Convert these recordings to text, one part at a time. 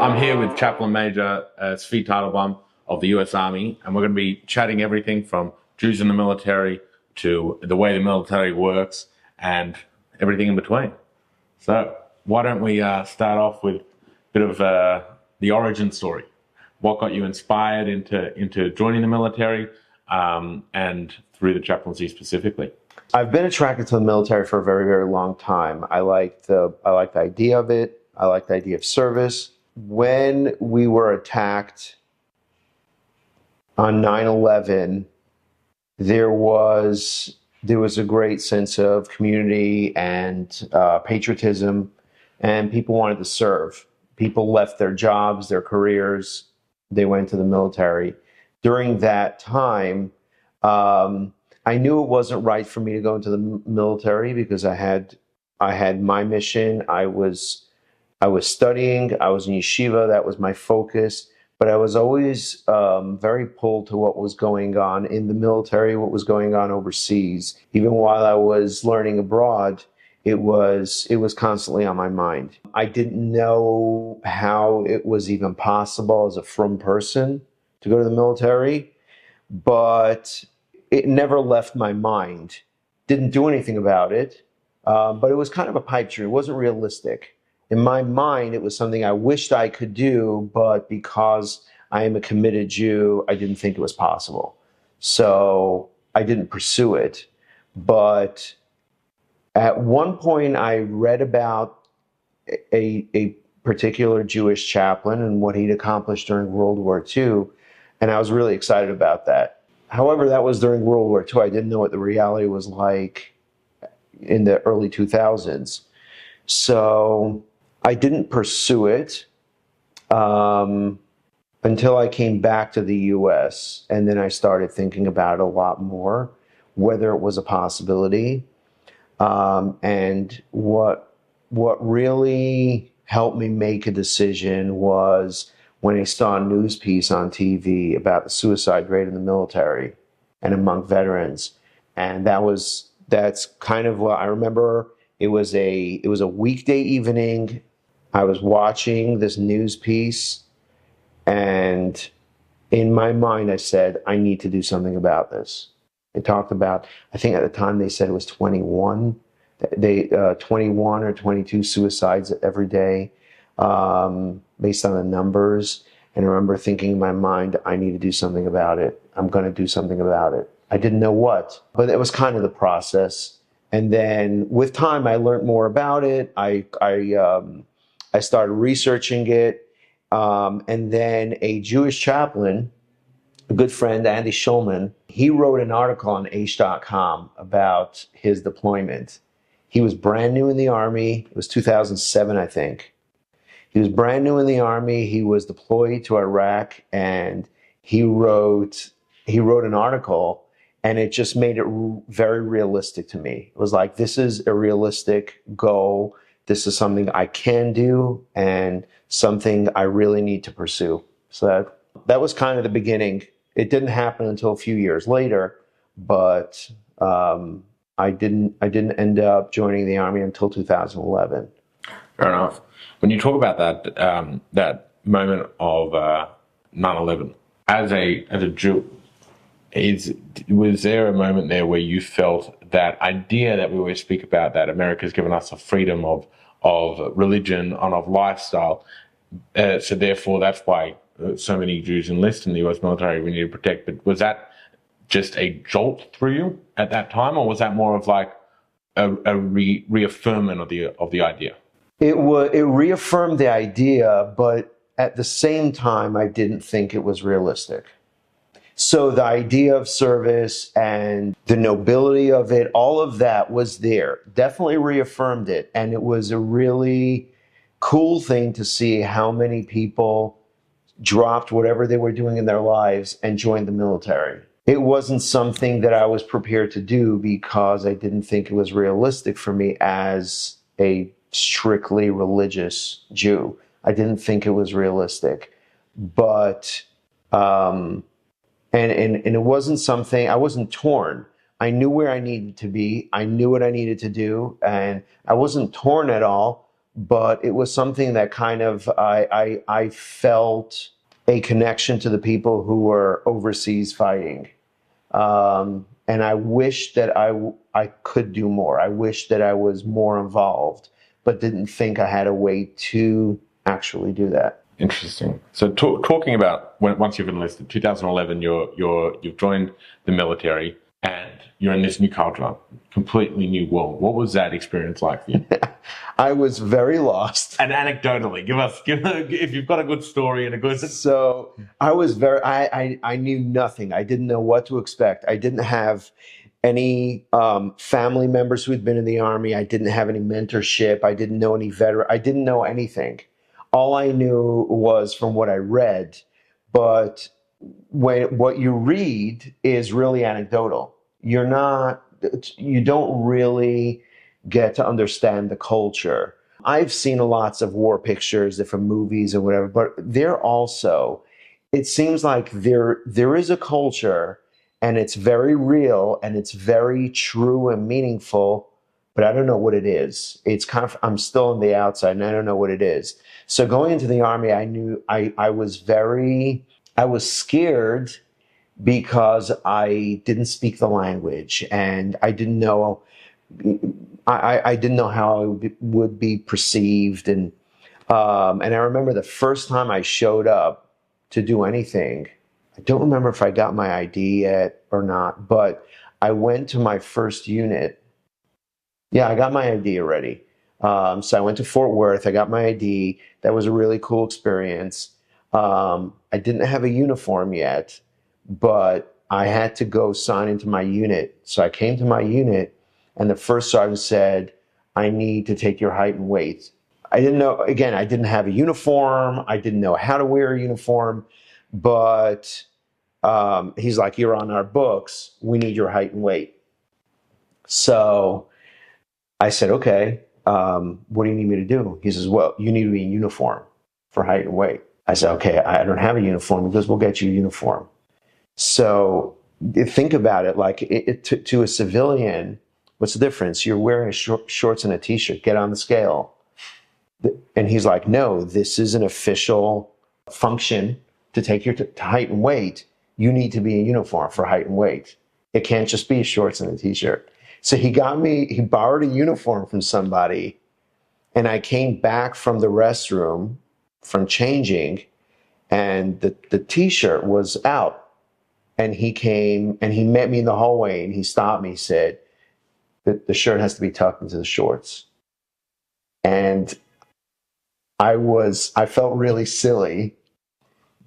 I'm here with Chaplain Major Tzvi Teitelbaum of the U.S. Army, and we're going to be chatting everything from Jews in the military to the way the military works and everything in between. So why don't we start off with a bit of the origin story. What got you inspired into joining the military and through the chaplaincy specifically? I've been attracted to the military for a very, very long time. I like the idea of it. I like the idea of service. When we were attacked on 9/11, there was a great sense of community and patriotism, and people wanted to serve. People left their jobs, their careers. They went to the military. During that time, I knew it wasn't right for me to go into the military because I had my mission. I was studying. I was in yeshiva. That was my focus. But I was always very pulled to what was going on in the military, what was going on overseas. Even while I was learning abroad, it was constantly on my mind. I didn't know how it was even possible as a frum person to go to the military, but it never left my mind. Didn't do anything about it, but it was kind of a pipe dream. It wasn't realistic. In my mind, it was something I wished I could do, but because I am a committed Jew, I didn't think it was possible. So I didn't pursue it. But at one point, I read about a particular Jewish chaplain and what he'd accomplished during World War II, and I was really excited about that. However, that was during World War II. I didn't know what the reality was like in the early 2000s. So I didn't pursue it until I came back to the U.S. And then I started thinking about it a lot more, whether it was a possibility. And what really helped me make a decision was when I saw a news piece on TV about the suicide rate in the military and among veterans. And that's kind of what I remember. It was a weekday evening. I was watching this news piece, and in my mind, I said, I need to do something about this. They talked about, I think at the time they said it was 21 or 22 suicides every day, based on the numbers. And I remember thinking in my mind, I need to do something about it. I'm going to do something about it. I didn't know what, but it was kind of the process. And then with time, I learned more about it. I started researching it. And then a Jewish chaplain, a good friend, Andy Schulman, he wrote an article on H.com about his deployment. He was brand new in the Army. It was 2007, I think. He was brand new in the Army. He was deployed to Iraq, and he wrote an article, and it just made it very realistic to me. It was like, this is a realistic goal. This is something I can do and something I really need to pursue. So that was kind of the beginning. It didn't happen until a few years later, but I didn't end up joining the Army until 2011. Fair enough. When you talk about that moment of 9/11, as a Jew, was there a moment there where you felt that idea that we always speak about, that America's given us a freedom of religion and of lifestyle, so therefore that's why so many Jews enlist in the U.S. military, we need to protect? But was that just a jolt through you at that time, or was that more of like a reaffirmation of the idea? It reaffirmed the idea, but at the same time, I didn't think it was realistic. So the idea of service and the nobility of it, all of that was there. Definitely reaffirmed it. And it was a really cool thing to see how many people dropped whatever they were doing in their lives and joined the military. It wasn't something that I was prepared to do because I didn't think it was realistic for me as a strictly religious Jew. I didn't think it was realistic. But and it wasn't something, I wasn't torn. I knew where I needed to be. I knew what I needed to do, and I wasn't torn at all. but it was something that kind of I felt a connection to the people who were overseas fighting. And I wish that I could do more. I wish that I was more involved, but didn't think I had a way to actually do that. Interesting. So talking about once you've enlisted, 2011, you've joined the military and you're in this new culture, completely new world. What was that experience like for you? I was very lost. And anecdotally, give if you've got a good story and a good. So I was I knew nothing. I didn't know what to expect. I didn't have any family members who had been in the Army. I didn't have any mentorship. I didn't know any veteran. I didn't know anything. All I knew was from what I read. But what you read is really anecdotal. You don't really get to understand the culture. I've seen lots of war pictures, different movies or whatever, but it seems like there is a culture and it's very real and it's very true and meaningful, but I don't know what it is. I'm still on the outside and I don't know what it is. So going into the Army, I was scared because I didn't speak the language and I didn't know how I would be perceived. And I remember the first time I showed up to do anything, I don't remember if I got my ID yet or not, but I went to my first unit. Yeah, I got my ID already. So I went to Fort Worth. I got my ID. That was a really cool experience. I didn't have a uniform yet, but I had to go sign into my unit. So I came to my unit, and the first sergeant said, "I need to take your height and weight." I didn't know, again, I didn't have a uniform. I didn't know how to wear a uniform, but he's like, "You're on our books. We need your height and weight." So I said, "Okay, what do you need me to do?" He says, "Well, you need to be in uniform for height and weight." I said, "Okay, I don't have a uniform." He goes, "We'll get you a uniform." So think about it, like to a civilian, what's the difference? You're wearing shorts and a t-shirt, get on the scale. And he's like, "No, this is an official function to take your height and weight. You need to be in uniform for height and weight. It can't just be shorts and a t-shirt." So he borrowed a uniform from somebody, and I came back from the restroom from changing, and the t-shirt was out. And he came and he met me in the hallway and he stopped me, said, the shirt has to be tucked into the shorts. And I felt really silly,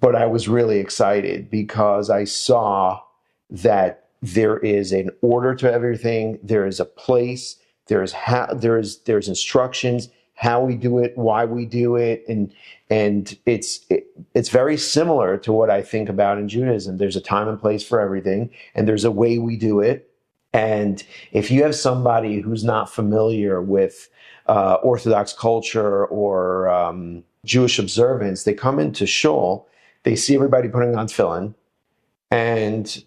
but I was really excited because I saw that there is an order to everything. There is a place. There's instructions, how we do it, why we do it, and it's very similar to what I think about in Judaism. There's a time and place for everything, and there's a way we do it. And if you have somebody who's not familiar with Orthodox culture or Jewish observance, they come into shul, they see everybody putting on tefillin, and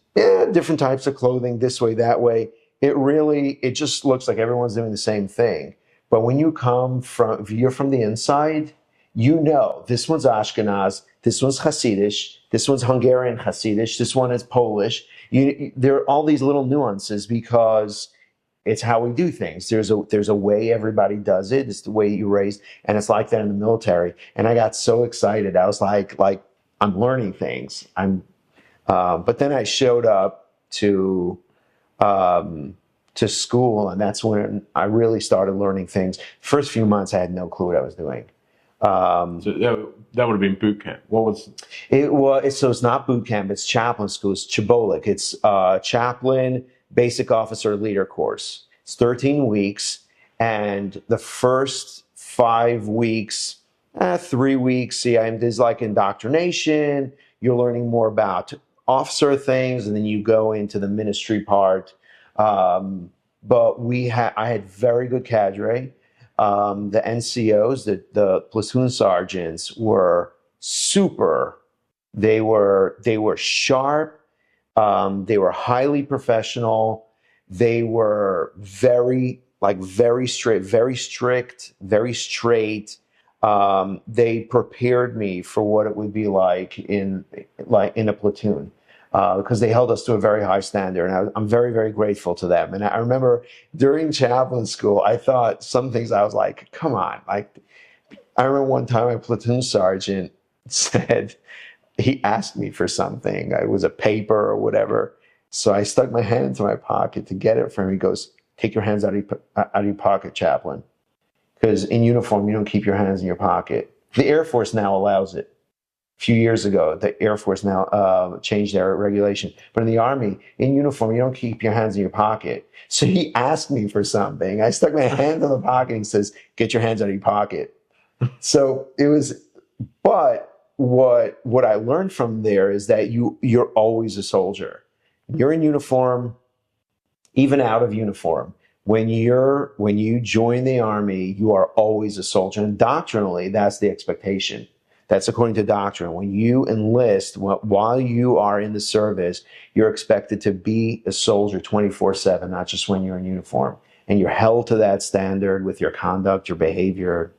different types of clothing, this way, that way. It just looks like everyone's doing the same thing. But when if you're from the inside, you know, this one's Ashkenaz, this one's Hasidish, this one's Hungarian Hasidish, this one is Polish. There are all these little nuances because it's how we do things. There's a way everybody does it. It's the way you raised, and it's like that in the military. And I got so excited. I was like I'm learning things. But then I showed up to school, and that's when I really started learning things. First few months, I had no clue what I was doing. So that would have been boot camp. What was it? So it's not boot camp. It's chaplain school. It's CBOLC. It's chaplain basic officer leader course. It's 13 weeks, and the first 5 weeks, 3 weeks, there's like indoctrination. You're learning more about officer things, and then you go into the ministry part. But I had very good cadre. The NCOs, the platoon sergeants, were super. They were sharp. They were highly professional. They were very like very straight, very strict, very straight. They prepared me for what it would be like in a platoon. Because they held us to a very high standard, and I'm very, very grateful to them. And I remember during chaplain school, I thought some things I was like, "Come on!" Like, I remember one time my platoon sergeant said he asked me for something. It was a paper or whatever. So I stuck my hand into my pocket to get it from him. He goes, "Take your hands out of your pocket, chaplain, because in uniform you don't keep your hands in your pocket." The Air Force now allows it. Few years ago, the Air Force now changed their regulation. But in the Army, in uniform, you don't keep your hands in your pocket. So he asked me for something. I stuck my hand in the pocket. And he says, "Get your hands out of your pocket." So it was, but what I learned from there is that you're always a soldier. You're in uniform, even out of uniform. When you join the Army, you are always a soldier. And doctrinally, that's the expectation. That's according to doctrine. When you enlist, while you are in the service, you're expected to be a soldier 24/7, not just when you're in uniform. And you're held to that standard with your conduct, your behavior.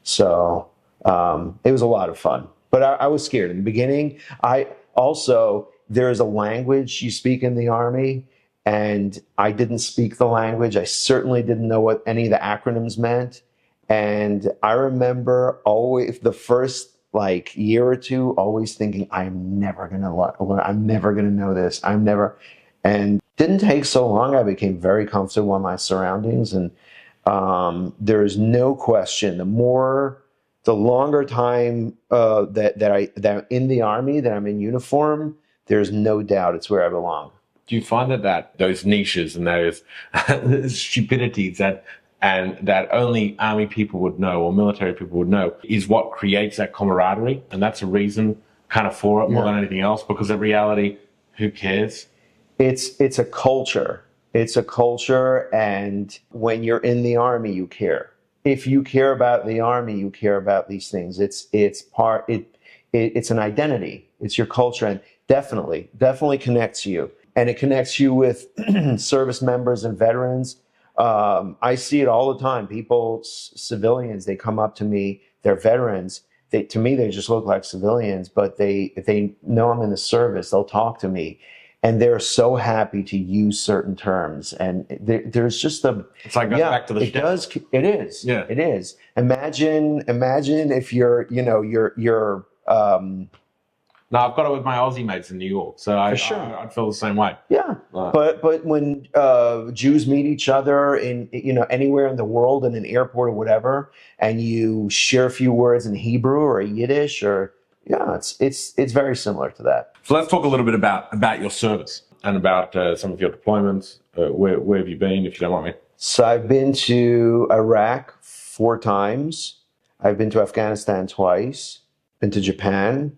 So it was a lot of fun. But I was scared in the beginning. There is a language you speak in the Army, and I didn't speak the language. I certainly didn't know what any of the acronyms meant. And I remember always the first year or two, always thinking, I'm never going to learn. I'm never going to know this. And didn't take so long. I became very comfortable in my surroundings. And there is no question, the longer time that I'm in the Army, that I'm in uniform, there's no doubt it's where I belong. Do you find that those niches and those stupidities that only Army people would know or military people would know is what creates that camaraderie? And that's a reason kind of for it more than anything else, because in reality, who cares? It's a culture. It's a culture, and when you're in the Army, you care. If you care about the Army, you care about these things. It's an identity. It's your culture, and definitely connects you. And it connects you with service members and veterans. I see it all the time. People, civilians, they come up to me, they're veterans. To me, they just look like civilians, but if they know I'm in the service, they'll talk to me. And they're so happy to use certain terms. And there's just it's like back to the ship. It is. Yeah. It is. Imagine if you're no, I've got it with my Aussie mates in New York, so I'd feel the same way. Yeah, but when Jews meet each other in anywhere in the world, in an airport or whatever, and you share a few words in Hebrew or Yiddish, it's very similar to that. So let's talk a little bit about your service and about some of your deployments. Where have you been, if you don't mind me? So I've been to Iraq 4 times. I've been to Afghanistan twice. Been to Japan.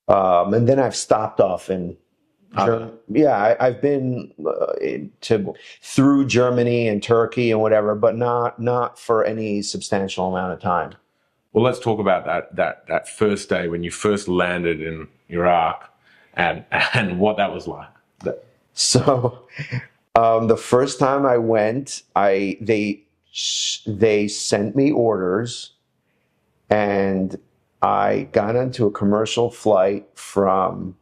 And then I've stopped off in Germany. Yeah, I've been through Germany and Turkey and whatever, but not for any substantial amount of time. Well, let's talk about that first day when you first landed in Iraq and what that was like. So the first time I went, they sent me orders, and I got onto a commercial flight from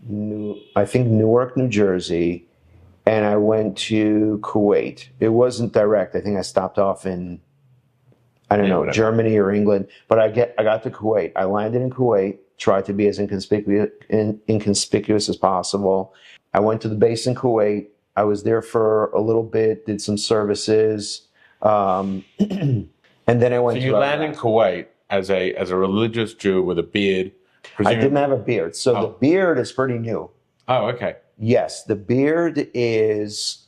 Newark, New Jersey, and I went to Kuwait. It wasn't direct. I think I stopped off in, Germany or England. But I got to Kuwait. I landed in Kuwait, tried to be as inconspicuous as possible. I went to the base in Kuwait. I was there for a little bit, did some services, and then I went to... So you land in Kuwait as a religious Jew with a beard. I didn't have a beard. So the beard is pretty new. Oh, okay. Yes, the beard is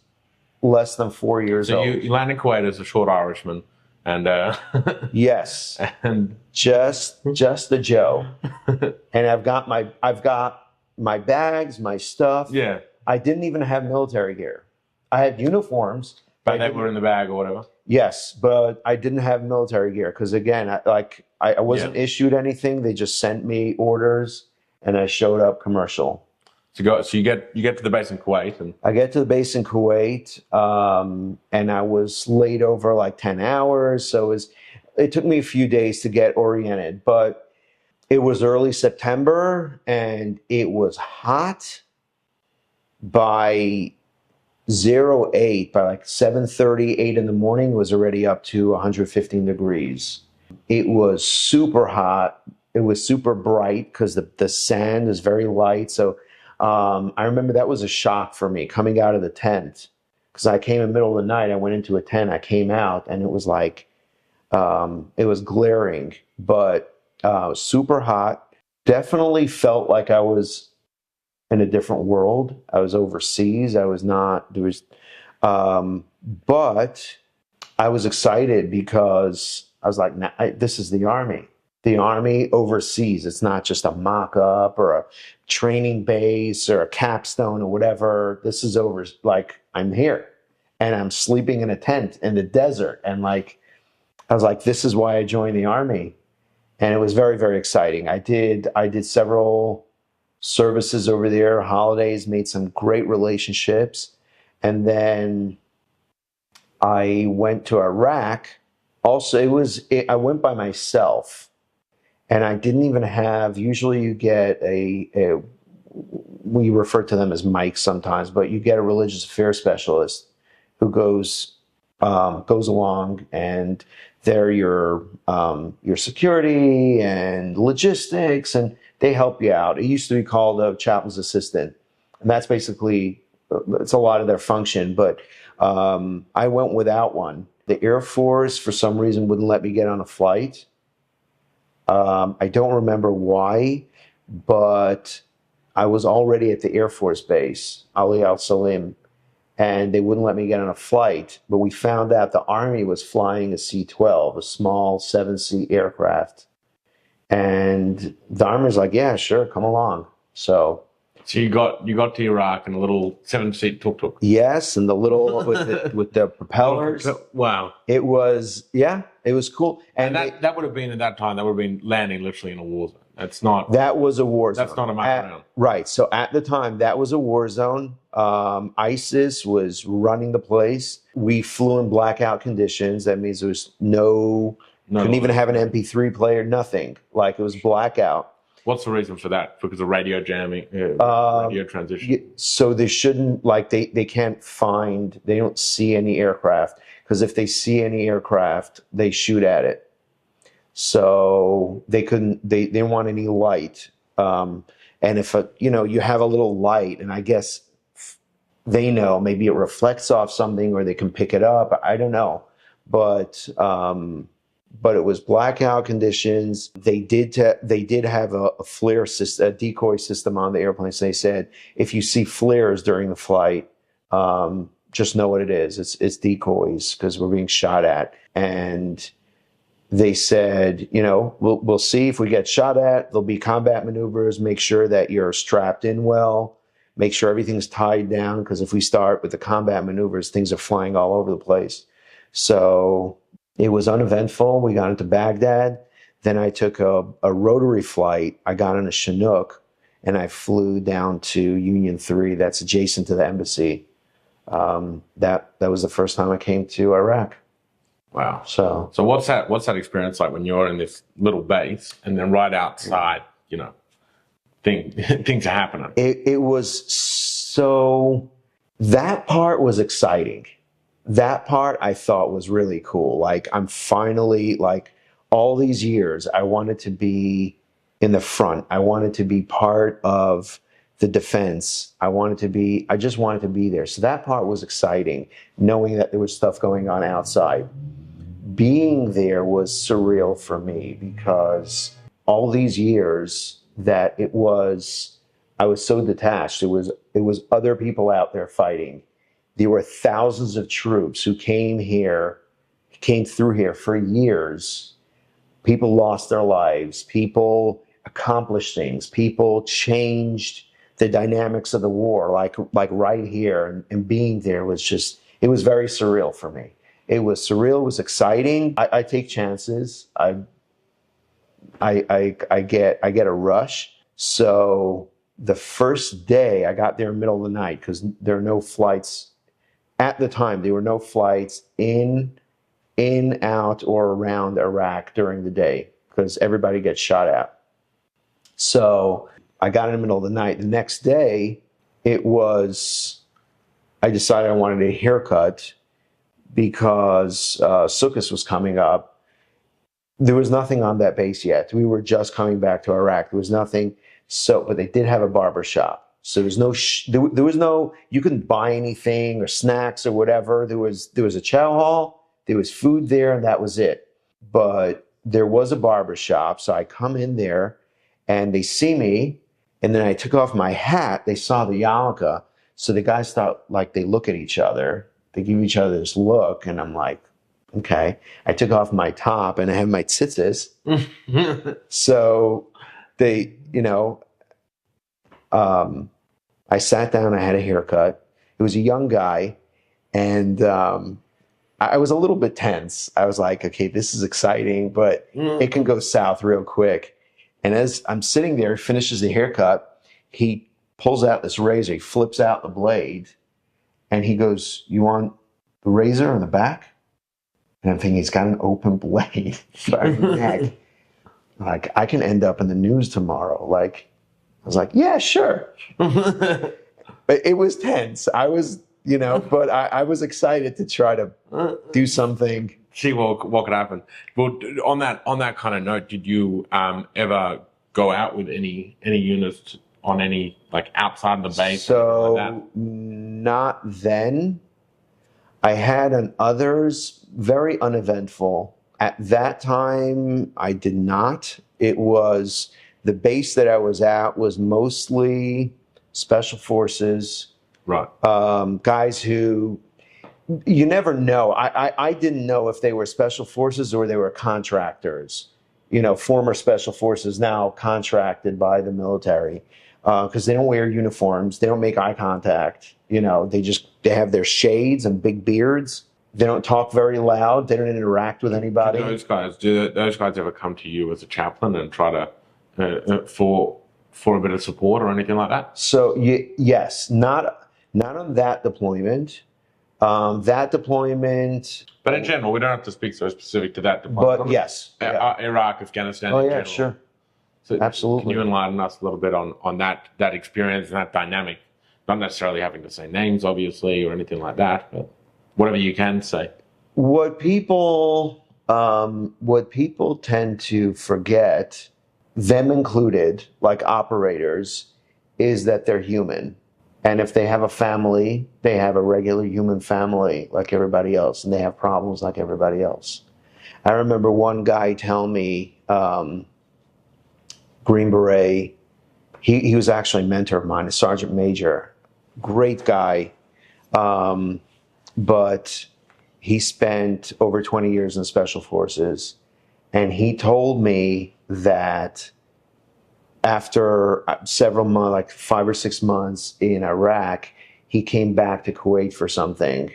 less than 4 years old. So you land in Kuwait as a short Irishman, and yes, and just a Joe. And I've got my bags, my stuff. Yeah. I didn't even have military gear. I had uniforms, but they were in the bag or whatever. Yes, but I didn't have military gear because, again, I wasn't issued anything. They just sent me orders, and I showed up commercial. So you get to the base in Kuwait, and I get to the base in Kuwait, and I was laid over like 10 hours. So it took me a few days to get oriented, but it was early September and it was hot by 08, by like 7:30, 8 in the morning, it was already up to 115 degrees. It was super hot. It was super bright because the sand is very light. So I remember that was a shock for me coming out of the tent, because I came in the middle of the night. I went into a tent. I came out and it was like, it was glaring, but super hot. Definitely felt like I was in a different world. I was overseas. I was not, there was, but I was excited because I was like, this is the Army. The Army overseas. It's not just a mock-up or a training base or a capstone or whatever. This is over, like, I'm here and I'm sleeping in a tent in the desert. And like, I was like, this is why I joined the Army. And it was very, very exciting. I did several services over there, holidays, made some great relationships. And then I went to Iraq. Also, I went by myself, and I didn't even have, usually you get we refer to them as mics sometimes, but you get a religious affairs specialist who goes along, and they're your security and logistics, and they help you out. It used to be called a chaplain's assistant, and that's basically, it's a lot of their function. But I went without one. The Air Force, for some reason, wouldn't let me get on a flight. I don't remember why, but I was already at the Air Force Base, Ali Al Salim, and they wouldn't let me get on a flight. But we found out the Army was flying a C-12, a small 7-seat aircraft. And the Army was like, yeah, sure, come along. So you got to Iraq in a little 7-seat tuk-tuk. Yes, and the little with the propellers. Wow. It was, yeah, it was cool. And that would have been, at that time, that would have been landing literally in a war zone. That's not. That was a war zone. That's not a muck around. Right. So at the time, that was a war zone. ISIS was running the place. We flew in blackout conditions. That means there was couldn't even have an MP3 player, nothing. Like, it was blackout. What's the reason for that? Because of radio jamming, radio transition? So they shouldn't, like, they don't see any aircraft, because if they see any aircraft, they shoot at it. So they didn't want any light. And if you have a little light, and I guess they know maybe it reflects off something, or they can pick it up. I don't know. But it was blackout conditions. They did have a flare system, a decoy system on the airplane. So they said, if you see flares during the flight, just know what it is. It's decoys, because we're being shot at. And they said, we'll see if we get shot at. There'll be combat maneuvers. Make sure that you're strapped in well. Make sure everything's tied down, because if we start with the combat maneuvers, things are flying all over the place. So it was uneventful. We got into Baghdad. Then I took a rotary flight. I got on a Chinook, and I flew down to Union 3. That's adjacent to the embassy. That was the first time I came to Iraq. Wow. So what's that experience like when you're in this little base, and then right outside, things are happening? It was, so that part was exciting. That part I thought was really cool. Like, I'm finally, like, all these years, I wanted to be in the front. I wanted to be part of the defense. I just wanted to be there. So that part was exciting, knowing that there was stuff going on outside. Being there was surreal for me, because all these years that I was so detached. It was other people out there fighting. There were thousands of troops who came through here for years. People lost their lives. People accomplished things. People changed the dynamics of the war, like right here. And being there was just, it was very surreal for me. It was surreal. It was exciting. I take chances. I get a rush. So the first day I got there in the middle of the night, because there are no flights at the time. There were no flights in, out, or around Iraq during the day, because everybody gets shot at. So I got in the middle of the night. The next day, I decided I wanted a haircut because Sukkot was coming up. There was nothing on that base yet. We were just coming back to Iraq. There was nothing. So, but they did have a barber shop. So there was no, you couldn't buy anything or snacks or whatever. There was a chow hall, there was food there, and that was it. But there was a barber shop. So I come in there and they see me, and then I took off my hat. They saw the yarmulke. So the guys thought, like, they look at each other. They give each other this look, and I'm like, okay. I took off my top and I have my tzitzis. So they, I sat down, I had a haircut. It was a young guy, and I was a little bit tense. I was like, okay, this is exciting, but it can go south real quick. And as I'm sitting there, he finishes the haircut, he pulls out this razor, he flips out the blade, and he goes, "You want the razor in the back?" And I'm thinking, he's got an open blade by the neck. Like, I can end up in the news tomorrow. Like, I was like, yeah, sure. But it was tense. I was, but I was excited to try to do something. See what could happen. Well, on that kind of note, did you ever go out with any units on any, like, outside the base? So like that? Not then. I had on others, very uneventful. At that time, I did not. It was, the base that I was at was mostly Special Forces. Right. Guys who, you never know. I didn't know if they were Special Forces or they were contractors. Former Special Forces now contracted by the military, because they don't wear uniforms. They don't make eye contact. They have their shades and big beards. They don't talk very loud. They don't interact with anybody. Do those guys ever come to you as a chaplain and try to for a bit of support or anything like that? So yes, not on that deployment. That deployment. But in general, we don't have to speak so specific to that deployment. But yes, Iraq, Afghanistan. Oh in yeah, general. sure. So absolutely. Can you enlighten us a little bit on that experience and that dynamic? Not necessarily having to say names, obviously, or anything like that, but whatever you can say. What people tend to forget, them included, like operators, is that they're human. And if they have a family, they have a regular human family like everybody else, and they have problems like everybody else. I remember one guy tell me, Green Beret, he was actually a mentor of mine, a sergeant major, great guy, but he spent over 20 years in Special Forces, and he told me that after several months, like 5 or 6 months in Iraq, he came back to Kuwait for something,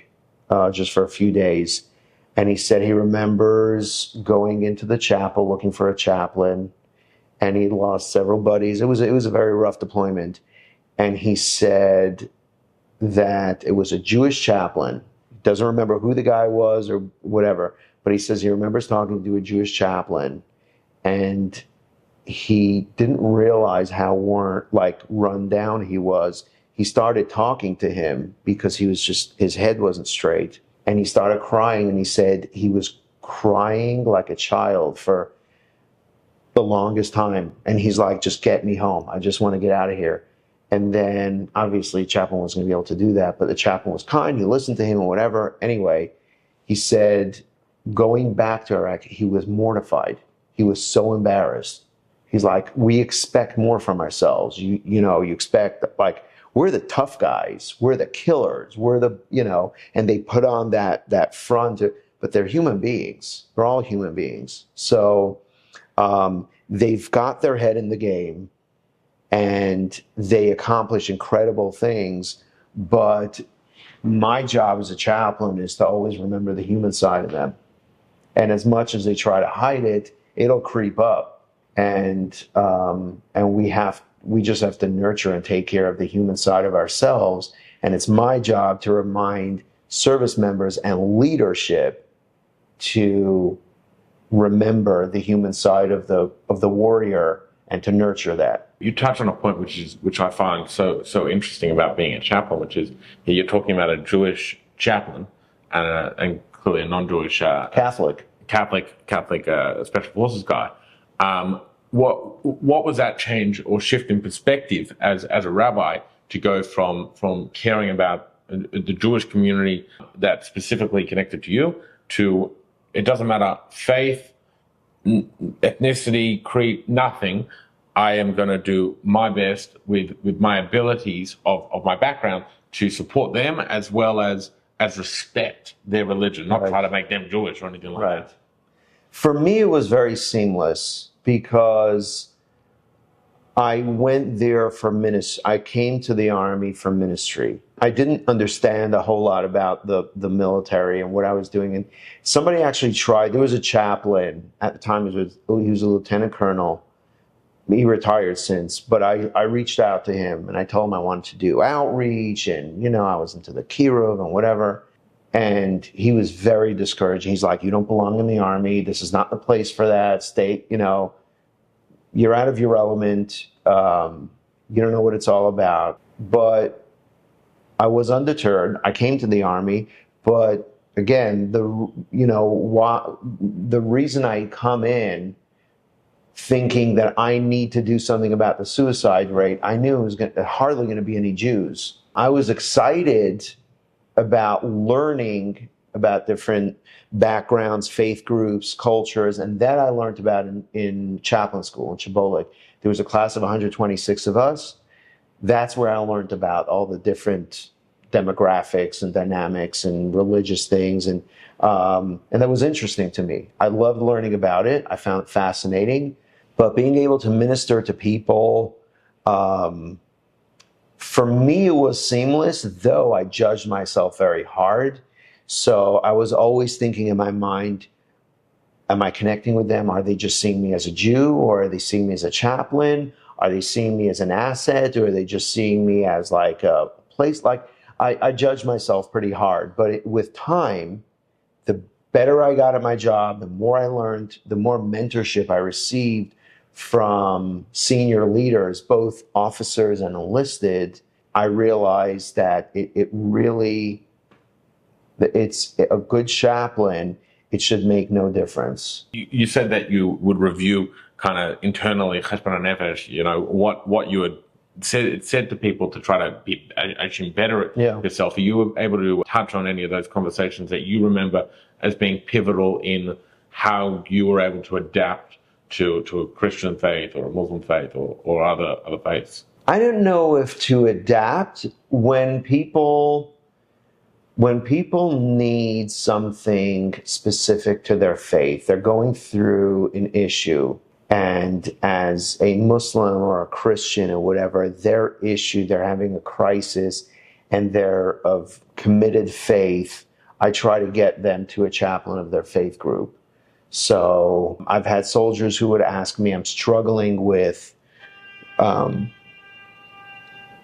just for a few days. And he said he remembers going into the chapel looking for a chaplain, and he lost several buddies. It was a very rough deployment. And he said that it was a Jewish chaplain. Doesn't remember who the guy was or whatever, but he says he remembers talking to a Jewish chaplain, and he didn't realize how run down he was. He started talking to him because he was his head wasn't straight, and he started crying, and he said he was crying like a child for the longest time. And he's like, just get me home. I just want to get out of here. And then obviously chaplain wasn't going to be able to do that, but the chaplain was kind. He listened to him and whatever. Anyway, he said going back to Iraq, he was mortified. He was so embarrassed. He's like, we expect more from ourselves. You expect, like, we're the tough guys. We're the killers. We're the, and they put on that front, but they're human beings. They're all human beings. So they've got their head in the game, and they accomplish incredible things. But my job as a chaplain is to always remember the human side of them. And as much as they try to hide it, it'll creep up. And we have we just have to nurture and take care of the human side of ourselves. And it's my job to remind service members and leadership to remember the human side of the warrior and to nurture that. You touch on a point which I find so interesting about being a chaplain, which is you're talking about a Jewish chaplain and clearly a non-Jewish Catholic Special Forces guy. What was that change or shift in perspective as a rabbi to go from caring about the Jewish community that's specifically connected to you to it doesn't matter faith, ethnicity, creed, nothing. I am going to do my best with my abilities of my background to support them as well as respect their religion, not try to make them Jewish or anything like that. For me, it was very seamless because I went there for ministry. I came to the Army for ministry. I didn't understand a whole lot about the military and what I was doing. And somebody actually tried. There was a chaplain at the time. He was a lieutenant colonel. He retired since, but I reached out to him and I told him I wanted to do outreach and, I was into the Kiruv and whatever. And he was very discouraged. He's like, you don't belong in the Army. This is not the place for that. Stay, you're out of your element. You don't know what it's all about. But I was undeterred. I came to the Army. But again, the reason I come in thinking that I need to do something about the suicide rate, I knew it was hardly going to be any Jews. I was excited about learning about different backgrounds, faith groups, cultures, and that I learned about in chaplain school in CBOLC. There was a class of 126 of us. That's where I learned about all the different demographics and dynamics and religious things, and that was interesting to me. I loved learning about it. I found it fascinating. But being able to minister to people, for me, it was seamless, though I judged myself very hard. So I was always thinking in my mind, am I connecting with them? Are they just seeing me as a Jew, or are they seeing me as a chaplain? Are they seeing me as an asset, or are they just seeing me as like a place? Like I judged myself pretty hard. But with time, the better I got at my job, the more I learned, the more mentorship I received from senior leaders, both officers and enlisted, I realized that it's a good chaplain. It should make no difference. You said that you would review kind of internally, cheshbon nefesh, what you had said to people to try to be actually better at yourself. Are you able to touch on any of those conversations that you remember as being pivotal in how you were able to adapt to a Christian faith or a Muslim faith or other faiths? I don't know if to adapt when people need something specific to their faith, they're going through an issue, and as a Muslim or a Christian or whatever, their issue, they're having a crisis and they're of committed faith, I try to get them to a chaplain of their faith group. So I've had soldiers who would ask me, I'm struggling with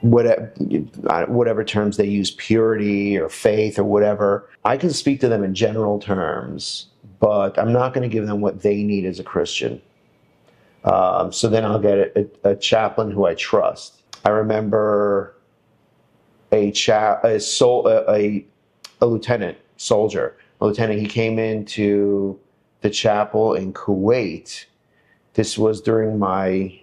whatever terms they use, purity or faith or whatever. I can speak to them in general terms, but I'm not going to give them what they need as a Christian. So then I'll get a chaplain who I trust. I remember a lieutenant soldier. A lieutenant, he came into the chapel in Kuwait. This was during my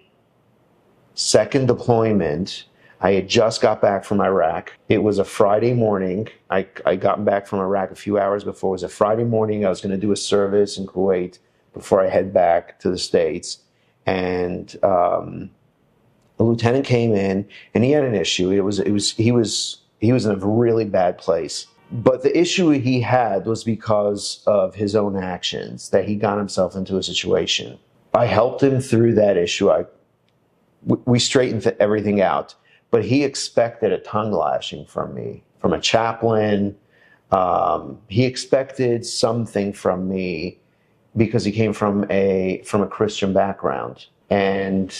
second deployment. I had just got back from Iraq. It was a Friday morning. I got back from Iraq a few hours before. It was a Friday morning. I was going to do a service in Kuwait before I head back to the States. And a lieutenant came in, and he had an issue. He was in a really bad place. But the issue he had was because of his own actions, that he got himself into a situation. I helped him through that issue. We straightened everything out. But he expected a tongue lashing from me, from a chaplain. He expected something from me because he came from a Christian background. And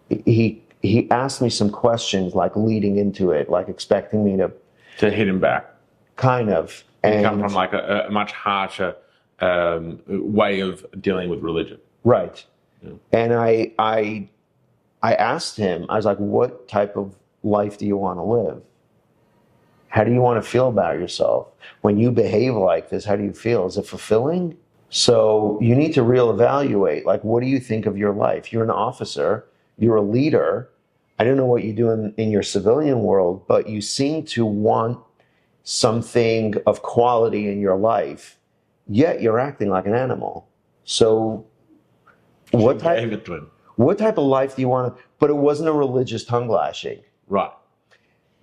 he he asked me some questions, like leading into it, like expecting me to hit him back. kind of. And come from like a much harsher way of dealing with religion. Right. Yeah. And I asked him, I was like, what type of life do you want to live? How do you want to feel about yourself? When you behave like this, how do you feel? Is it fulfilling? So you need to reevaluate, like, what do you think of your life? You're an officer, you're a leader. I don't know what you do in your civilian world, but you seem to want something of quality in your life, yet you're acting like an animal. So what type of life do you want to, but it wasn't a religious tongue lashing. Right.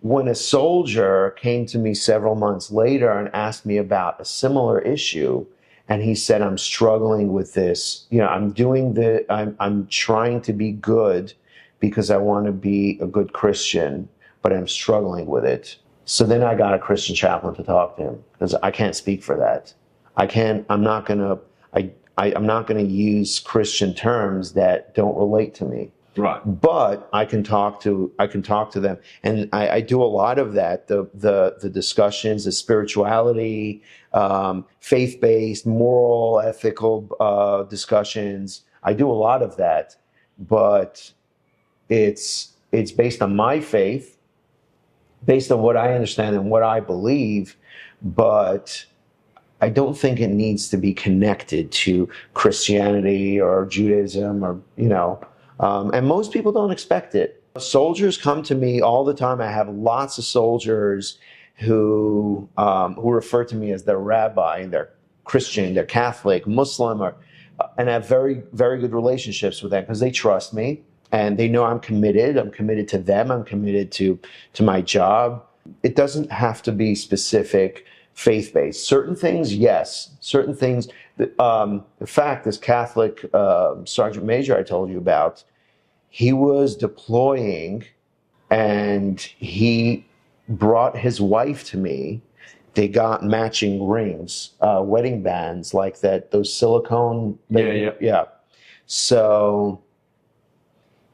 When a soldier came to me several months later and asked me about a similar issue, and he said, I'm struggling with this, I'm trying to be good because I want to be a good Christian, but I'm struggling with it. So then I got a Christian chaplain to talk to him, because I can't speak for that. I'm not going to use Christian terms that don't relate to me. Right. But I can talk to them, and I do a lot of that. The discussions, the spirituality, faith-based, moral, ethical discussions. I do a lot of that, but it's based on my faith, based on what I understand and what I believe, but I don't think it needs to be connected to Christianity or Judaism or, and most people don't expect it. Soldiers come to me all the time. I have lots of soldiers who refer to me as their rabbi, and they're Christian, they're Catholic, Muslim, and I have very, very good relationships with them because they trust me and they know I'm committed. I'm committed to them. I'm committed to my job. It doesn't have to be specific faith-based. Certain things, yes. Certain things. In fact, this Catholic Sergeant Major I told you about, he was deploying and he brought his wife to me. They got matching rings, wedding bands like that, those silicone. Yeah. So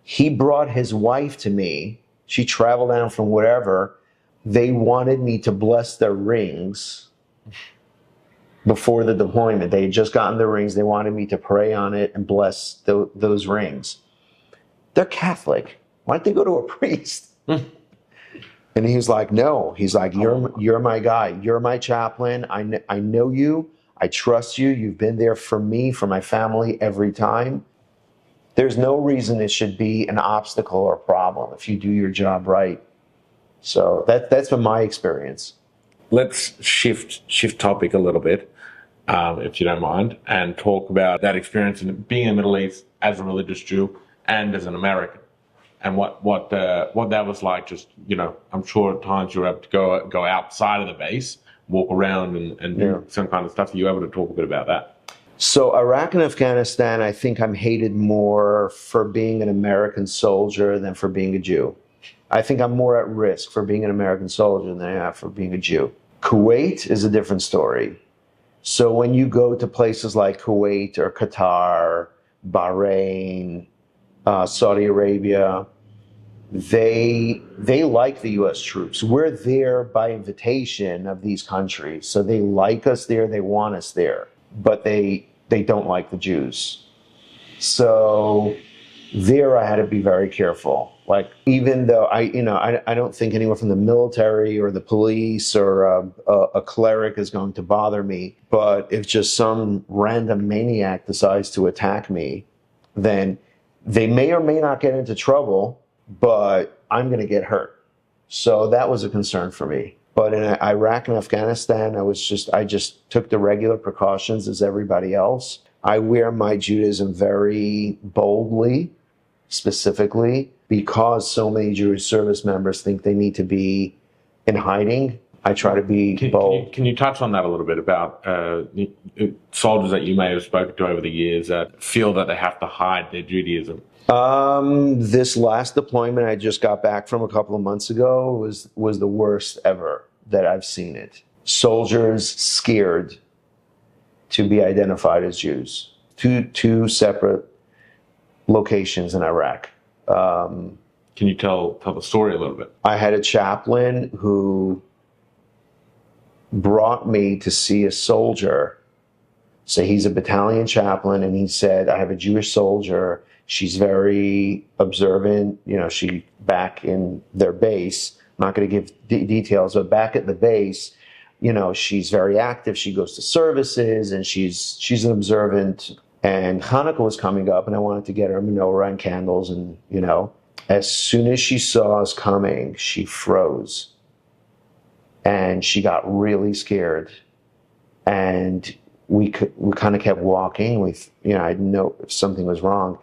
he brought his wife to me. She traveled down from wherever. They wanted me to bless their rings before the deployment. They had just gotten the rings. They wanted me to pray on it and bless those rings. They're Catholic. Why don't they go to a priest? And he was like, no. He's like, you're my guy. You're my chaplain. I know you. I trust you. You've been there for me, for my family every time. There's no reason it should be an obstacle or a problem if you do your job right. So that's been my experience. Let's shift topic a little bit, if you don't mind, and talk about that experience in being in the Middle East as a religious Jew and as an American, and what that was like. Just, I'm sure at times you were able to go outside of the base, walk around and do some kind of stuff. Are you able to talk a bit about that? So Iraq and Afghanistan, I think I'm hated more for being an American soldier than for being a Jew. I think I'm more at risk for being an American soldier than I am for being a Jew. Kuwait is a different story. So when you go to places like Kuwait or Qatar, Bahrain, Saudi Arabia, they like the U.S. troops. We're there by invitation of these countries. So they like us there, they want us there, but they don't like the Jews. So there I had to be very careful. Like, even though I don't think anyone from the military or the police or a cleric is going to bother me, but if just some random maniac decides to attack me, then they may or may not get into trouble, but I'm going to get hurt. So that was a concern for me. But in Iraq and Afghanistan, I just took the regular precautions as everybody else. I wear my Judaism very boldly, specifically, because so many Jewish service members think they need to be in hiding. I try to be bold. Can you touch on that a little bit about soldiers that you may have spoken to over the years that feel that they have to hide their Judaism? This last deployment I just got back from a couple of months ago was the worst ever that I've seen it. Soldiers scared to be identified as Jews. Two separate locations in Iraq. Can Can you tell the story a little bit? I had a chaplain who brought me to see a soldier. So he's a battalion chaplain, and he said, I have a Jewish soldier. She's very observant. She back in their base. I'm not going to give details, but back at the base, she's very active. She goes to services, and she's an observant. And Hanukkah was coming up, and I wanted to get her menorah and candles. And, as soon as she saw us coming, she froze. And she got really scared. And we kind of kept walking. I didn't know if something was wrong.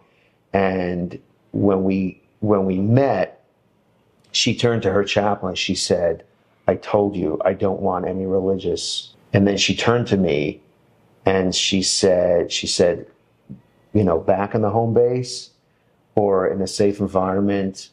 And when we met, she turned to her chaplain. She said, I told you I don't want any religious. And then she turned to me and she said, back in the home base or in a safe environment,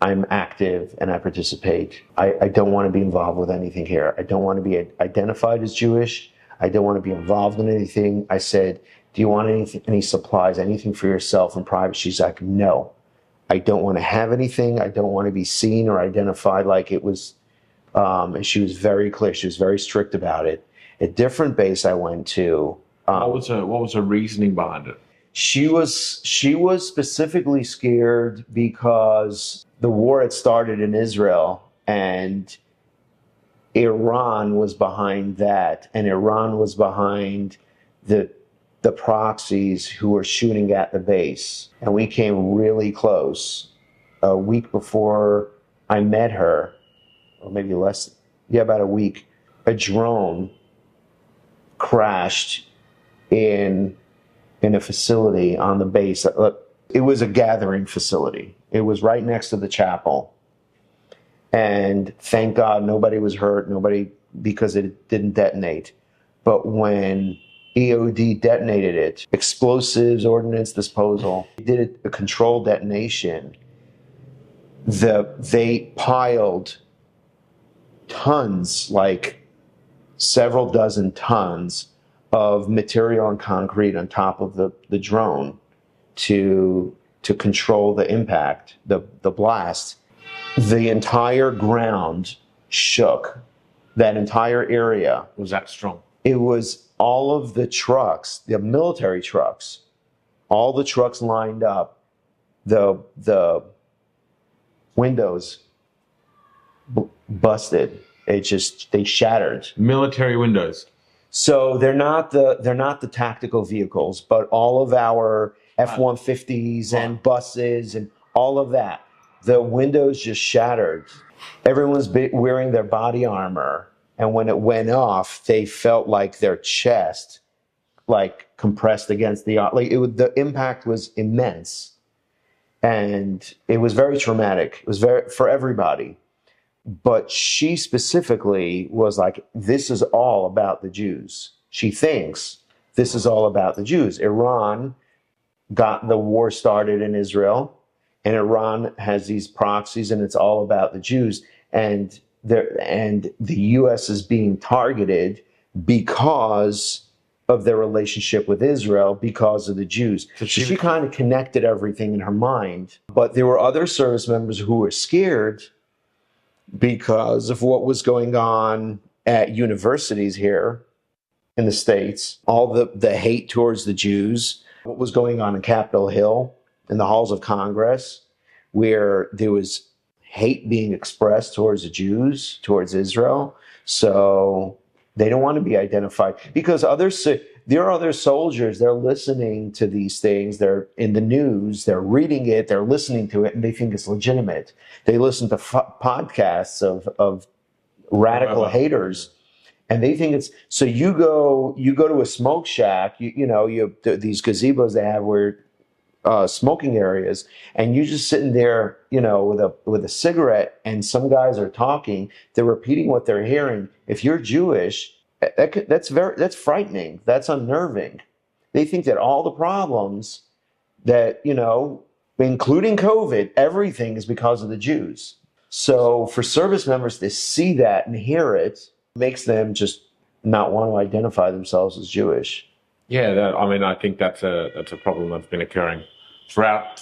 I'm active and I participate. I don't want to be involved with anything here. I don't want to be identified as Jewish. I don't want to be involved in anything. I said, do you want any supplies, anything for yourself in private? She's like, no, I don't want to have anything. I don't want to be seen or identified like it was. And she was very clear. She was very strict about it. A different base I went to. What was her reasoning behind it? She was specifically scared because the war had started in Israel and Iran was behind that, and Iran was behind the proxies who were shooting at the base. And we came really close. A week before I met her, or maybe less, about a week, a drone crashed in a facility on the base. It was a gathering facility. It was right next to the chapel. And thank God nobody was hurt, because it didn't detonate. But when EOD detonated it, explosives, ordnance disposal, did a controlled detonation, they piled tons, like several dozen tons of material and concrete on top of the drone to control the impact, the blast. The entire ground shook. That entire area. Was that strong? It was all of the trucks, the military trucks, all the trucks lined up, the windows busted. They shattered. Military windows. So they're not the tactical vehicles, but all of our F-150s and buses and all of that. The windows just shattered. Everyone's wearing their body armor. And when it went off, they felt like their chest, compressed against the impact was immense. And it was very traumatic. It was for everybody. But she specifically was like, this is all about the Jews. She thinks this is all about the Jews. Iran got the war started in Israel, and Iran has these proxies, and it's all about the Jews. And the U.S. is being targeted because of their relationship with Israel, because of the Jews. So she kind of connected everything in her mind. But there were other service members who were scared because of what was going on at universities here in the States, all the hate towards the Jews, what was going on in Capitol Hill, in the halls of Congress, where there was hate being expressed towards the Jews, towards Israel. So they don't want to be identified because there are other soldiers, they're listening to these things, they're in the news, they're reading it, they're listening to it, and they think it's legitimate. They listen to podcasts of radical haters, and they think it's, so you go to a smoke shack, you have these gazebos they have where smoking areas, and you just sitting there, with a cigarette, and some guys are talking, they're repeating what they're hearing. If you're Jewish, that's frightening. That's unnerving. They think that all the problems that, including COVID, everything is because of the Jews. So for service members to see that and hear it makes them just not want to identify themselves as Jewish. Yeah, I think that's a problem that's been occurring throughout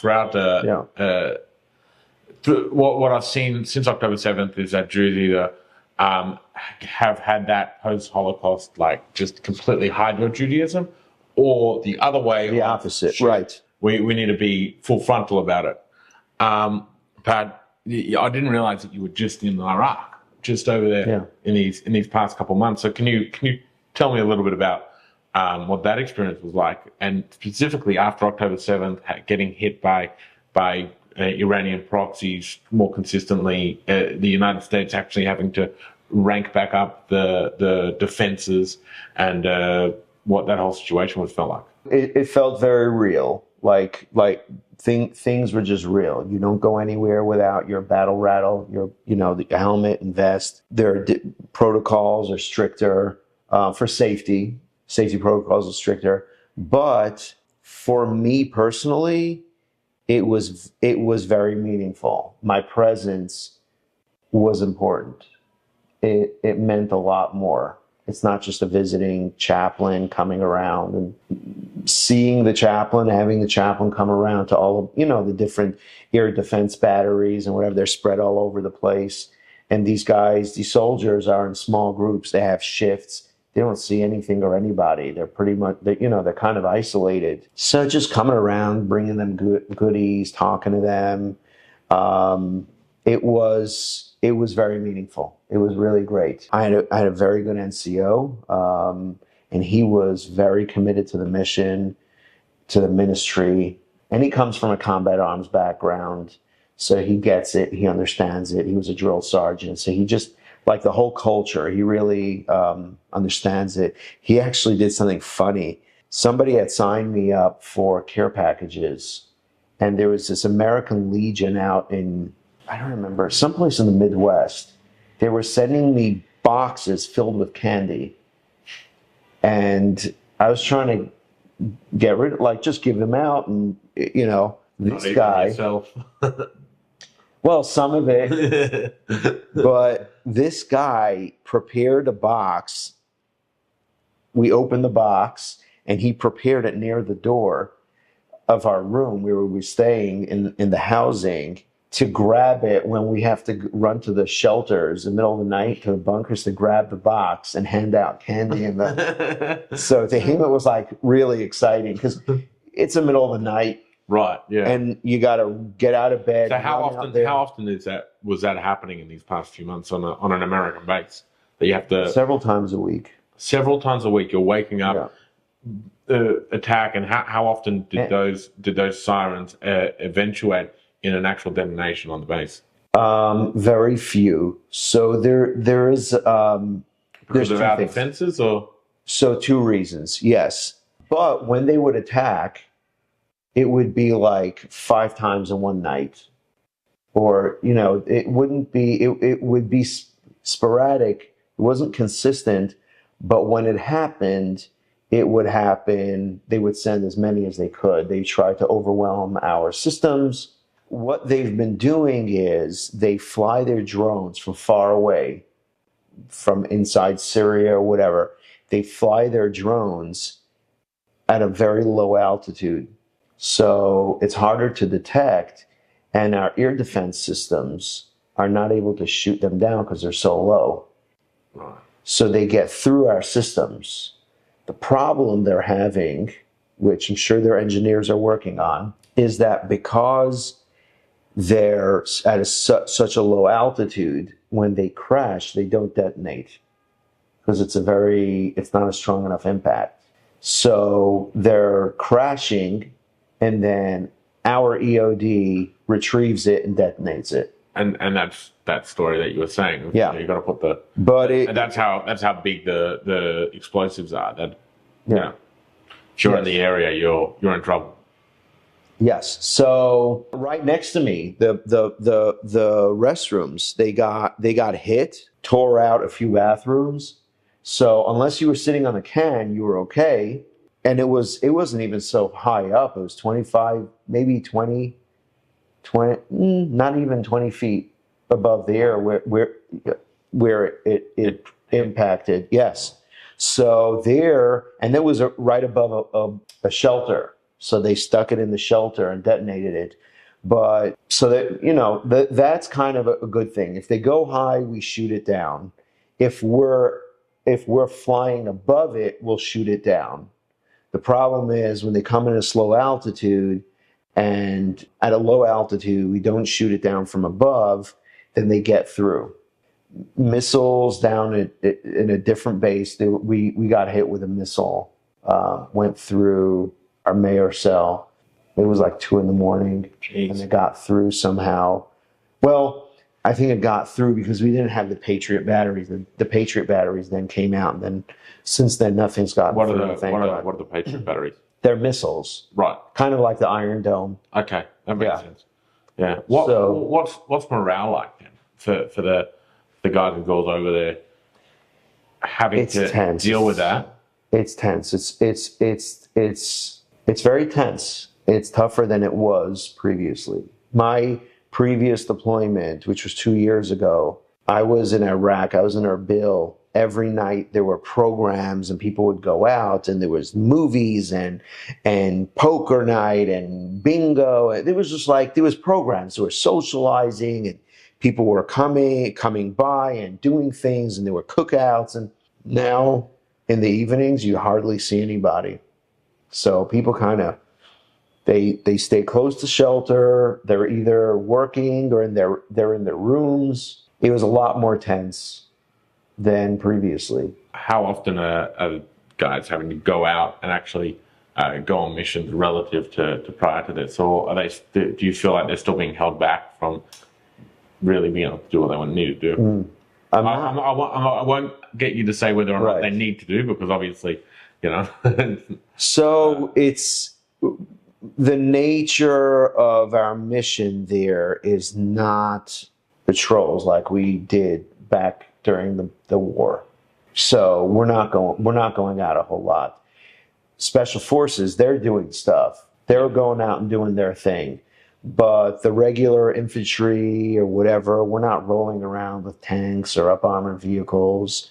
what I've seen since October 7th is that Jews either have had that post-Holocaust, like just completely hide your Judaism, or the other way. The opposite, right. We need to be full frontal about it. But I didn't realize that you were just in Iraq, just over there in these past couple of months. So can you tell me a little bit about what that experience was like, and specifically after October 7th, getting hit by Iranian proxies more consistently, the United States actually having to rank back up the defenses, and what that whole situation would felt like. It felt very real. Like things were just real. You don't go anywhere without your battle rattle, the helmet and vest. Their protocols are stricter for safety. Safety protocols are stricter. But for me personally, it was very meaningful. My presence was important. It meant a lot more. It's not just a visiting chaplain coming around and seeing the chaplain, having the chaplain come around to all of, the different air defense batteries and whatever. They're spread all over the place. And these soldiers are in small groups. They have shifts. They don't see anything or anybody. They're pretty much, they're kind of isolated. So just coming around, bringing them goodies, talking to them. It was very meaningful. It was really great. I had a very good NCO, and he was very committed to the mission, to the ministry. And he comes from a combat arms background, so he gets it. He understands it. He was a drill sergeant, so he just, like the whole culture, he really understands it. He actually did something funny. Somebody had signed me up for care packages, and there was this American Legion out in, I don't remember, someplace in the Midwest. They were sending me boxes filled with candy. And I was trying to get rid of, just give them out. And, this guy. Well, some of it. But this guy prepared a box. We opened the box, and he prepared it near the door of our room where we were staying in the housing, to grab it when we have to run to the shelters in the middle of the night, to the bunkers, to grab the box and hand out candy. So to him, it was like really exciting because it's the middle of the night. Right. Yeah. And you got to get out of bed. So how often was that happening in these past few months on an American base, that you have to? Several times a week. Several times a week. You're waking up, attack. And how often did those sirens eventuate in an actual detonation on the base? Very few. So there is because of our defenses, or? So two reasons, yes. But when they would attack, it would be like 5 times in one night. Or, it wouldn't be, it would be sporadic. It wasn't consistent. But when it happened, it would happen. They would send as many as they could. They tried to overwhelm our systems. What they've been doing is they fly their drones from far away, from inside Syria or whatever. They fly their drones at a very low altitude. So it's harder to detect, and our air defense systems are not able to shoot them down because they're so low. Right. So they get through our systems. The problem they're having, which I'm sure their engineers are working on, is that because they're at such a low altitude, when they crash, they don't detonate because it's not a strong enough impact. So they're crashing, and then our EOD retrieves it and detonates it. And that's that story that you were saying. Yeah, you got to put the. But and that's how big the explosives are. That if you're in the area, you're in trouble. Yes. So right next to me, the restrooms, they got hit, tore out a few bathrooms. So unless you were sitting on a can, you were okay. And it wasn't even so high up. It was 25, maybe 20, not even 20 feet above the air where it impacted. Yes. So and it was right above a shelter. So they stuck it in the shelter and detonated it. But so that, that's kind of a good thing. If they go high, we shoot it down. If we're flying above it, we'll shoot it down. The problem is when they come in a slow altitude, and at a low altitude, we don't shoot it down from above, then they get through. Missiles down in a different base, we got hit with a missile, went through our mayor cell. It was like 2 a.m, Jeez. and it got through somehow. Well, I think it got through because we didn't have the Patriot batteries. The Patriot batteries then came out, and then since then nothing's gotten through. What are the Patriot batteries? They're missiles, Right? kind of like the Iron Dome. Okay, that makes sense. Yeah. So, What's morale like then for the guys and girls over there having to tense. deal with that? It's tense. It's very tense. It's tougher than it was previously. My previous deployment, which was 2 years ago, I was in Iraq. I was in Erbil. Every night there were programs and people would go out and there was movies and poker night and bingo. And it was just like, there was programs. There were socializing and people were coming by and doing things, and there were cookouts. And now in the evenings, you hardly see anybody. So people kind of, they stay close to shelter. They're either working or they're in their rooms. It was a lot more tense than previously. How often are guys having to go out and actually go on missions relative to prior to this? Or do you feel like they're still being held back from really being able to do what they need to do? I won't get you to say whether or not they need to do, because obviously, So it's the nature of our mission there is not patrols like we did back during the war. So we're not going out a whole lot. Special Forces, they're doing stuff. They're going out and doing their thing. But the regular infantry or whatever, we're not rolling around with tanks or up armored vehicles,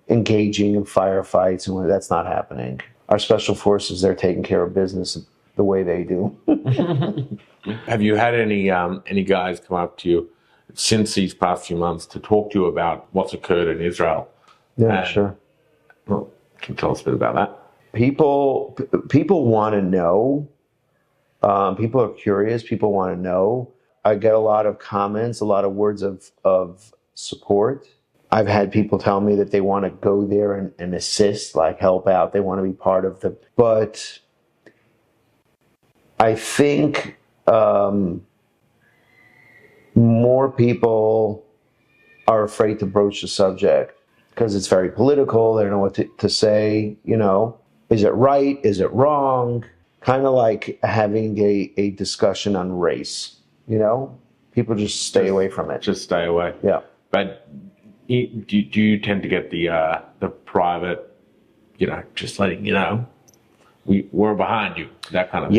engaging in firefights, and that's not happening. Our Special Forces, they're taking care of business the way they do. Have you had any guys come up to you since these past few months to talk to you about what's occurred in Israel? Yeah, sure. Well, can you tell us a bit about that? People want to know. People are curious. People want to know. I get a lot of comments, a lot of words of support. I've had people tell me that they want to go there and assist, like help out. They want to be part of but I think more people are afraid to broach the subject because it's very political. They don't know what to say. Is it right? Is it wrong? Kind of like having a discussion on race. People just stay away from it. Just stay away. Yeah. But do you tend to get the private, just letting you know, we're behind you, that kind of thing?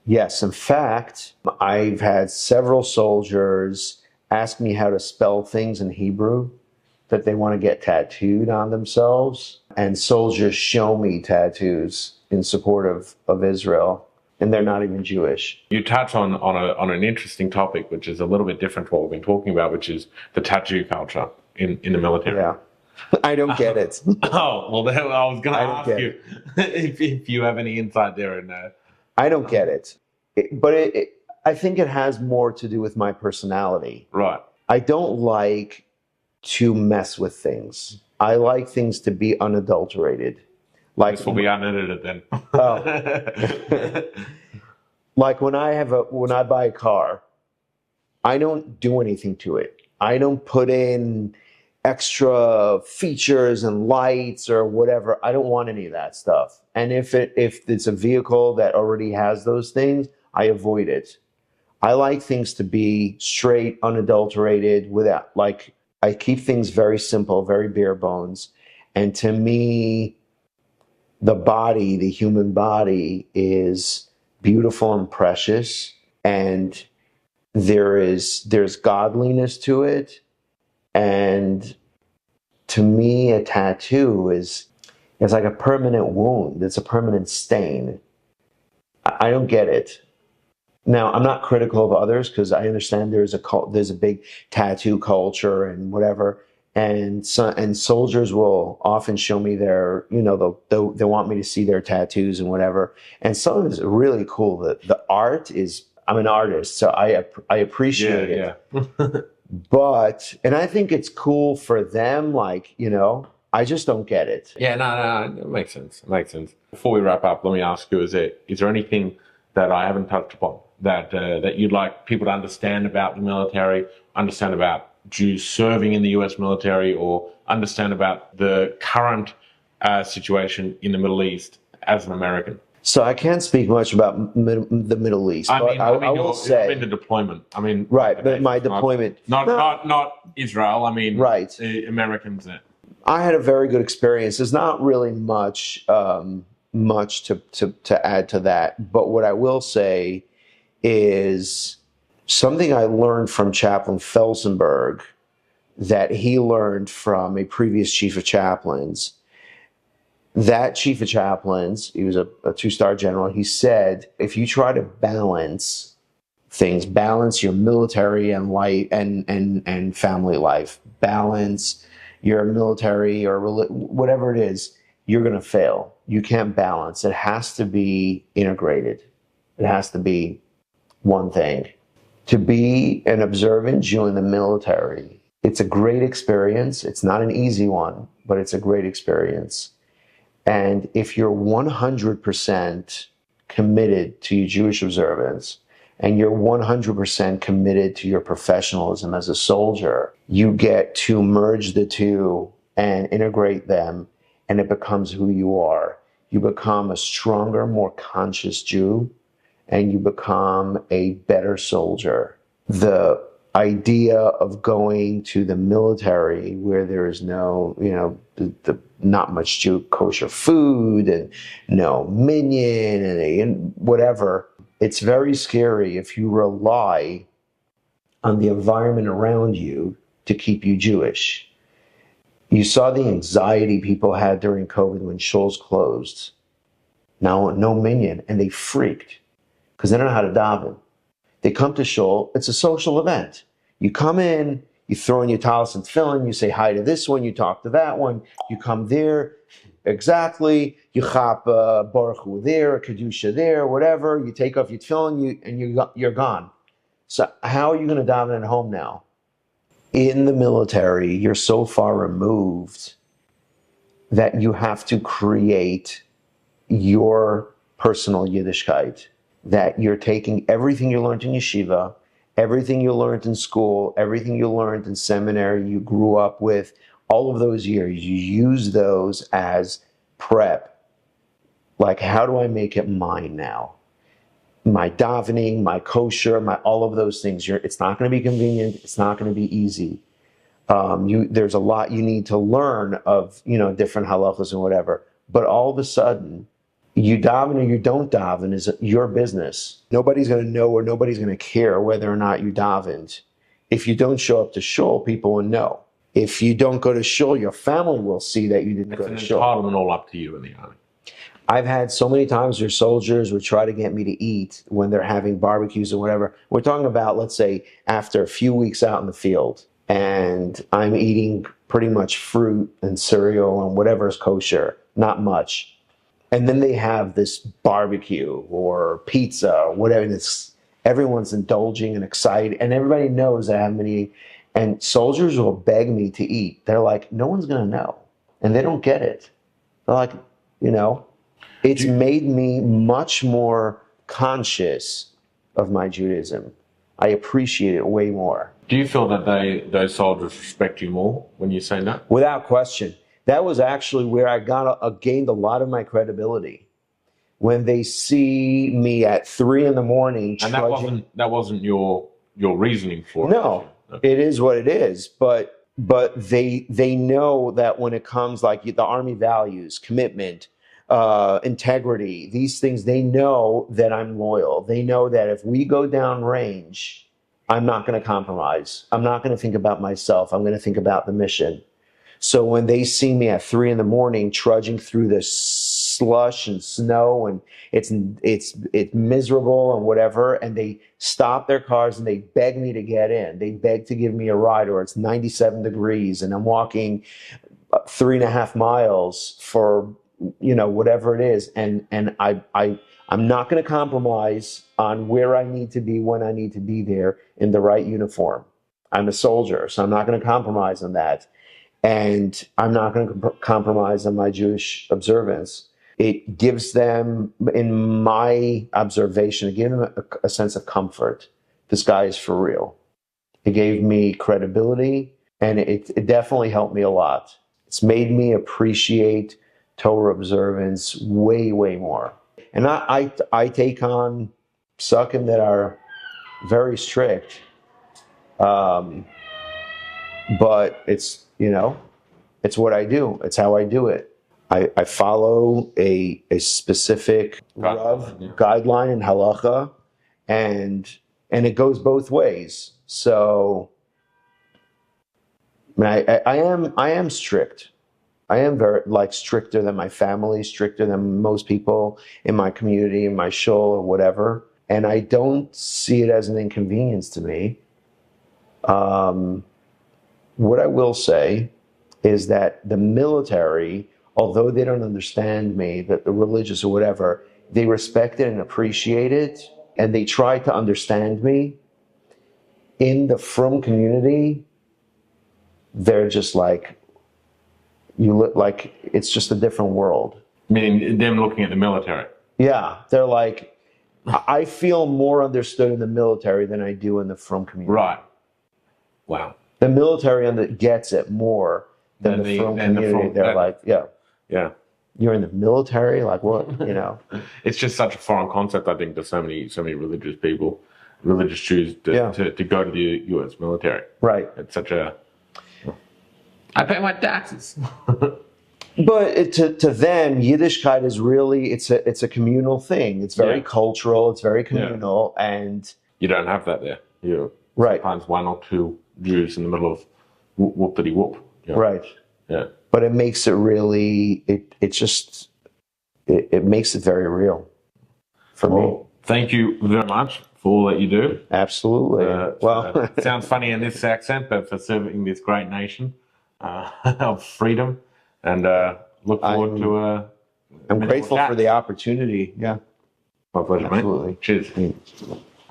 Yes. In fact, I've had several soldiers ask me how to spell things in Hebrew that they want to get tattooed on themselves. And soldiers show me tattoos in support of Israel, and they're not even Jewish. You touch on an interesting topic, which is a little bit different to what we've been talking about, which is the tattoo culture in the military. Yeah. I don't get it. Oh, well, I was going to ask you if you have any insight there. I don't get it. But I think it has more to do with my personality. Right. I don't like to mess with things. I like things to be unadulterated. Like, this will be unedited then. Like when I buy a car, I don't do anything to it. I don't put in extra features and lights or whatever. I don't want any of that stuff. And if it's a vehicle that already has those things, I avoid it. I like things to be straight, unadulterated, without, like, I keep things very simple, very bare bones. And to me, the human body is beautiful and precious, and there's godliness to it. And to me, a tattoo is like a permanent wound. It's a permanent stain. I don't get it. Now, I'm not critical of others because I understand there's a big tattoo culture and whatever, and soldiers will often show me their, they want me to see their tattoos and whatever, and some of it is really cool. The art is, I'm an artist, so I appreciate it. Yeah. But, and I think it's cool for them, like, I just don't get it. Yeah, no, it makes sense. It makes sense. Before we wrap up, let me ask you: is there anything that I haven't touched upon that you'd like people to understand about the military, understand about Jews serving in the U.S. military, or understand about the current situation in the Middle East as an American? So I can't speak much about the Middle East. I will say, I mean the deployment. I mean, right, but my deployment, not Israel. I mean, right, the Americans. I had a very good experience. There's not really much to add to that. But what I will say is something I learned from Chaplain Felsenberg that he learned from a previous chief of chaplains. That chief of chaplains, he was a two-star general. He said, if you try to balance things, balance your military and life and family life, balance your military or whatever it is, you're going to fail. You can't balance. It has to be integrated. It has to be one thing. To be an observant Jew in the military, it's a great experience. It's not an easy one, but it's a great experience. And if you're 100% committed to your Jewish observance, and you're 100% committed to your professionalism as a soldier, you get to merge the two and integrate them, and it becomes who you are. You become a stronger, more conscious Jew, and you become a better soldier. The idea of going to the military where there is no, not much kosher food and no minyan and whatever, it's very scary if you rely on the environment around you to keep you Jewish. You saw the anxiety people had during COVID when shuls closed. Now, no minyan, and they freaked because they don't know how to daven. They come to shul, it's a social event. You come in, you throw in your talis and tefillin, you say hi to this one, you talk to that one, you come there, exactly, you chop Baruch Hu there, a Kedusha there, whatever, you take off your tefillin, you're gone. So how are you going to daven at home now? In the military, you're so far removed that you have to create your personal Yiddishkeit, that you're taking everything you learned in yeshiva, everything you learned in school, everything you learned in seminary, you grew up with, all of those years, you use those as prep. Like, how do I make it mine now? My davening, my kosher, all of those things. It's not going to be convenient. It's not going to be easy. There's a lot you need to learn of, different halachas and whatever. But all of a sudden, you daven or you don't daven is your business. Nobody's going to know or nobody's going to care whether or not you davened. If you don't show up to shul, people will know. If you don't go to shul, your family will see that you didn't go to shul. It's an entitlement all up to you in the army. I've had so many times where soldiers would try to get me to eat when they're having barbecues or whatever. We're talking about, let's say, after a few weeks out in the field, and I'm eating pretty much fruit and cereal and whatever is kosher, not much. And then they have this barbecue or pizza or whatever, and everyone's indulging and excited, and everybody knows that I haven't been eating. And soldiers will beg me to eat. They're like, no one's going to know. And they don't get it. They're like, it's made me much more conscious of my Judaism. I appreciate it way more. Do you feel that those soldiers respect you more when you say no? Without question. That was actually where I gained a lot of my credibility. When they see me at 3 a.m. And that wasn't your reasoning for it. No, it is what it is. But they know that when it comes like the Army values, commitment, integrity, these things, they know that I'm loyal. They know that if we go down range, I'm not going to compromise. I'm not going to think about myself. I'm going to think about the mission. So when they see me at 3 a.m. trudging through the slush and snow and it's miserable and whatever, and they stop their cars and they beg me to get in. They beg to give me a ride, or it's 97 degrees and I'm walking 3.5 miles for whatever it is, and I'm not going to compromise on where I need to be when I need to be there in the right uniform. I'm a soldier, so I'm not going to compromise on that. And I'm not going to compromise on my Jewish observance. It gives them, in my observation, it gave them a sense of comfort. This guy is for real. It gave me credibility, and it definitely helped me a lot. It's made me appreciate Torah observance way, way more. And I take on psukim that are very strict, but it's it's what I do. It's how I do it. I follow a specific guideline in halacha, and it goes both ways. So I am strict. I am very stricter than my family, stricter than most people in my community, in my shul or whatever. And I don't see it as an inconvenience to me. What I will say is that the military, although they don't understand me, that the religious or whatever, they respect it and appreciate it, and they try to understand me. In the frum community, they're just you look like it's just a different world. Meaning them looking at the military. Yeah, they're like, I feel more understood in the military than I do in the frum community. Right. Wow. The military gets it more than the frum community. They're like, yeah. You're in the military, like what? It's just such a foreign concept, I think, to so many religious people, religious Jews, to go to the U.S. military. Right. It's such a. I pay my taxes. But to them, Yiddishkeit is really it's a communal thing. It's very cultural. It's very communal, and you don't have that there. You right. Sometimes one or two Jews in the middle of whoopity whoop. Right. Yeah. But it makes it really. It makes it very real for me. Thank you very much for all that you do. Absolutely. It sounds funny in this accent, but for serving this great nation of freedom, and look forward to. I'm grateful for the opportunity. Yeah. My pleasure, absolutely. Mate. Cheers.